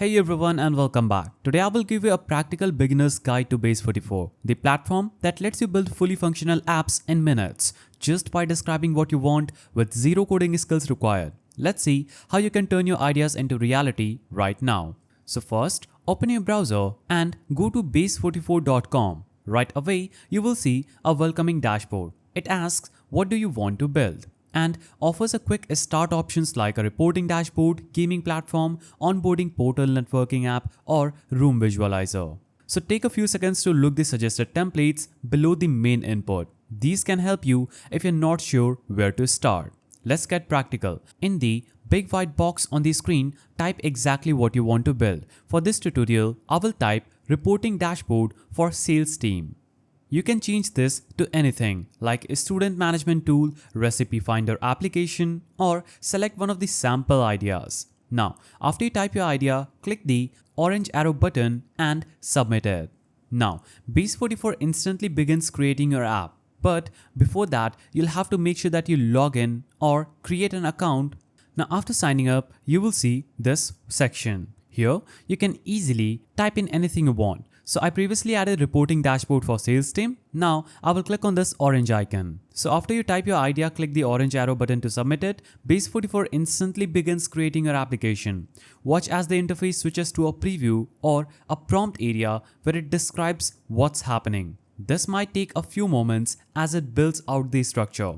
Hey everyone and welcome back. Today I will give you a practical beginner's guide to Base44, the platform that lets you build fully functional apps in minutes just by describing what you want with zero coding skills required. Let's see how you can turn your ideas into reality right now. So first, open your browser and go to base44.com. Right away, you will see a welcoming dashboard. It asks, what do you want to build? And offers a quick start options like a reporting dashboard, gaming platform, onboarding portal networking app, or room visualizer. So take a few seconds to look the suggested templates below the main input. These can help you if you're not sure where to start. Let's get practical. In the big white box on the screen, type exactly what you want to build. For this tutorial, I will type reporting dashboard for sales team. You can change this to anything like a student management tool, recipe finder application, or select one of the sample ideas. Now, after you type your idea, click the orange arrow button and submit it. Now, Base44 instantly begins creating your app. But before that, you'll have to make sure that you log in or create an account. Now, after signing up, you will see this section. Here, you can easily type in anything you want. So I previously added reporting dashboard for sales team. Now I will click on this orange icon. So after you type your idea, click the orange arrow button to submit it. Base44 instantly begins creating your application. Watch as the interface switches to a preview or a prompt area where it describes what's happening. This might take a few moments as it builds out the structure.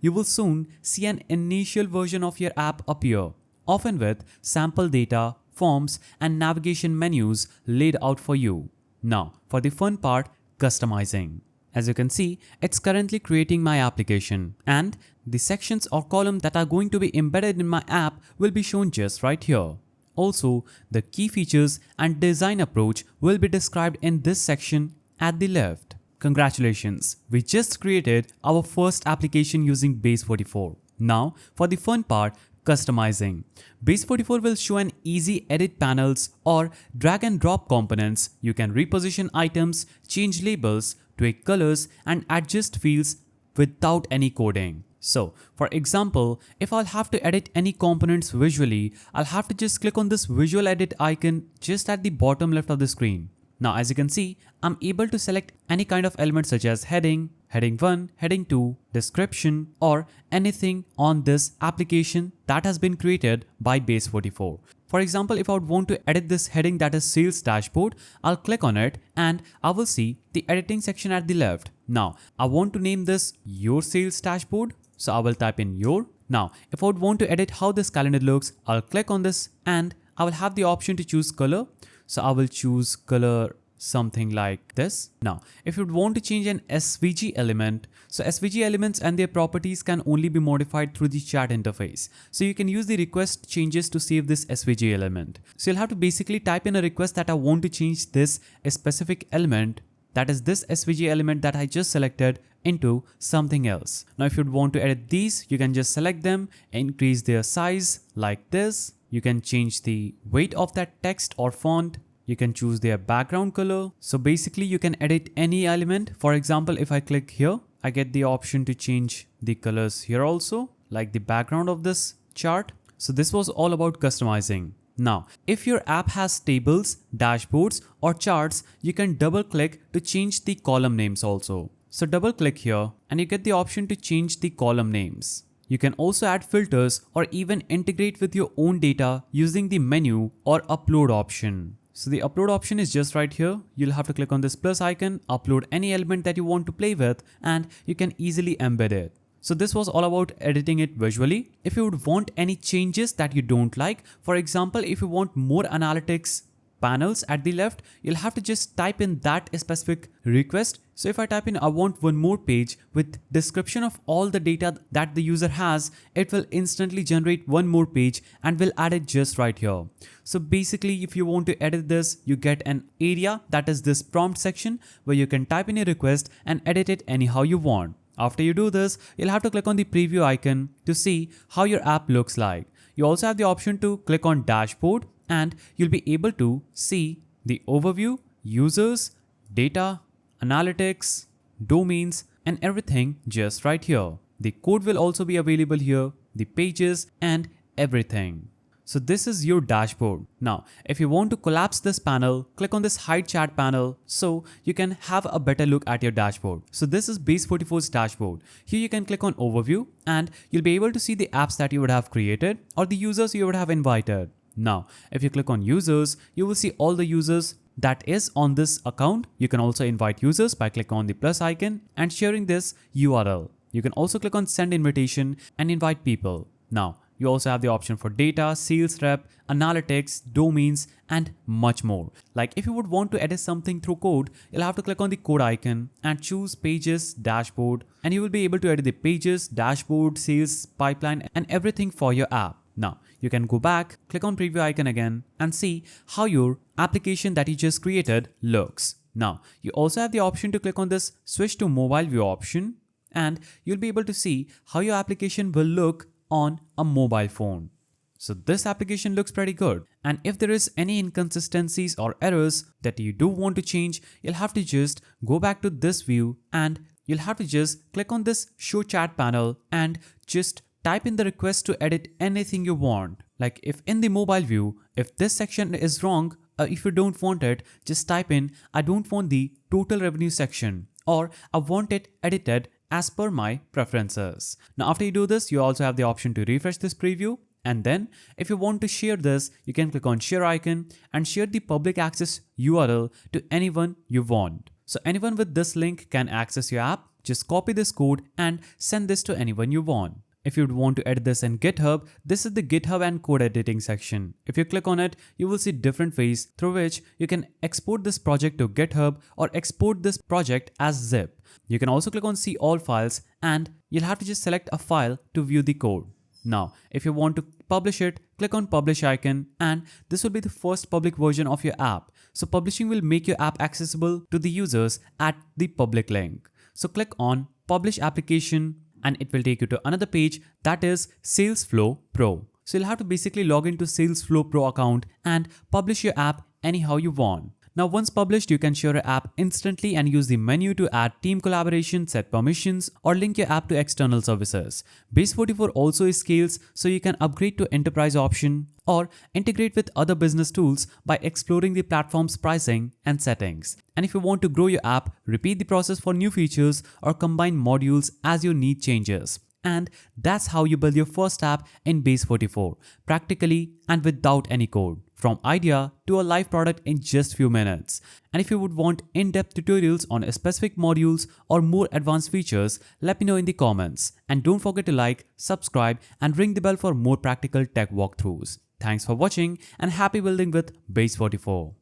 You will soon see an initial version of your app appear, often with sample data, forms, and navigation menus laid out for you. Now, for the fun part, customizing. As you can see, it's currently creating my application, and the sections or columns that are going to be embedded in my app will be shown just right here. Also, the key features and design approach will be described in this section at the left. Congratulations, we just created our first application using Base44. Now, for the fun part, customizing. Base44 will show an easy edit panels or drag and drop components. You can reposition items, change labels, tweak colors, and adjust fields without any coding. So, for example, if I'll have to edit any components visually, I'll have to just click on this visual edit icon just at the bottom left of the screen. Now, as you can see, I'm able to select any kind of element such as heading, heading 1, heading 2, description, or anything on this application that has been created by Base44. For example, if I would want to edit this heading that is sales dashboard, I'll click on it and I will see the editing section at the left. Now, I want to name this your sales dashboard. So I will type in your. Now, if I would want to edit how this calendar looks, I'll click on this and I will have the option to choose color. So I will choose color something like this. Now, if you want to change an SVG element, so SVG elements and their properties can only be modified through the chat interface. So you can use the request changes to save this SVG element. So you'll have to basically type in a request that I want to change this specific element, that is this SVG element that I just selected, into something else. Now, if you'd want to edit these, you can just select them, increase their size like this. You can change the weight of that text or font. You can choose their background color. So basically you can edit any element. For example, if I click here, I get the option to change the colors here also, like the background of this chart. So this was all about customizing. Now, if your app has tables, dashboards, or charts, you can double click to change the column names also. So double click here and you get the option to change the column names. You can also add filters or even integrate with your own data using the menu or upload option. So the upload option is just right here. You'll have to click on this plus icon, upload any element that you want to play with, and you can easily embed it. So this was all about editing it visually. If you would want any changes that you don't like, for example, if you want more analytics panels at the left, you'll have to just type in that specific request. So if I type in I want one more page with description of all the data that the user has, it will instantly generate one more page and will add it just right here. So basically, if you want to edit this, you get an area that is this prompt section where you can type in a request and edit it anyhow you want. After you do this, you'll have to click on the preview icon to see how your app looks like. You also have the option to click on dashboard and you'll be able to see the overview, users, data, analytics, domains, and everything just right here. The code will also be available here, the pages and everything. So this is your dashboard. Now, if you want to collapse this panel, click on this hide chat panel so you can have a better look at your dashboard. So this is Base44's dashboard. Here you can click on overview and you'll be able to see the apps that you would have created or the users you would have invited. Now, if you click on users, you will see all the users that is on this account. You can also invite users by clicking on the plus icon and sharing this URL. You can also click on send invitation and invite people. Now, you also have the option for data, sales rep, analytics, domains, and much more. Like if you would want to edit something through code, you'll have to click on the code icon and choose pages, dashboard, and you will be able to edit the pages, dashboard, sales, pipeline, and everything for your app. Now, you can go back, click on preview icon again, and see how your application that you just created looks. Now, you also have the option to click on this switch to mobile view option, and you'll be able to see how your application will look on a mobile phone. So this application looks pretty good. And if there is any inconsistencies or errors that you do want to change, you'll have to just go back to this view and you'll have to just click on this show chat panel and just type in the request to edit anything you want. Like if in the mobile view, if this section is wrong, if you don't want it, just type in, I don't want the total revenue section, or I want it edited as per my preferences. Now after you do this, you also have the option to refresh this preview, and then if you want to share this, you can click on share icon and share the public access URL to anyone you want. So anyone with this link can access your app. Just copy this code and send this to anyone you want. If you'd want to edit this in GitHub, this is the GitHub and code editing section. If you click on it, you will see different ways through which you can export this project to GitHub or export this project as zip. You can also click on see all files and you'll have to just select a file to view the code. Now, if you want to publish it, click on publish icon and this will be the first public version of your app. So publishing will make your app accessible to the users at the public link. So click on publish application and it will take you to another page that is Salesflow Pro. So you'll have to basically log into Salesflow Pro account and publish your app anyhow you want. Now once published, you can share your app instantly and use the menu to add team collaboration, set permissions, or link your app to external services. Base44 also scales so you can upgrade to enterprise option or integrate with other business tools by exploring the platform's pricing and settings. And if you want to grow your app, repeat the process for new features or combine modules as your need changes. And that's how you build your first app in Base44, practically and without any code, from idea to a live product in just few minutes. And if you would want in-depth tutorials on specific modules or more advanced features, let me know in the comments. And don't forget to like, subscribe, and ring the bell for more practical tech walkthroughs. Thanks for watching and happy building with Base44.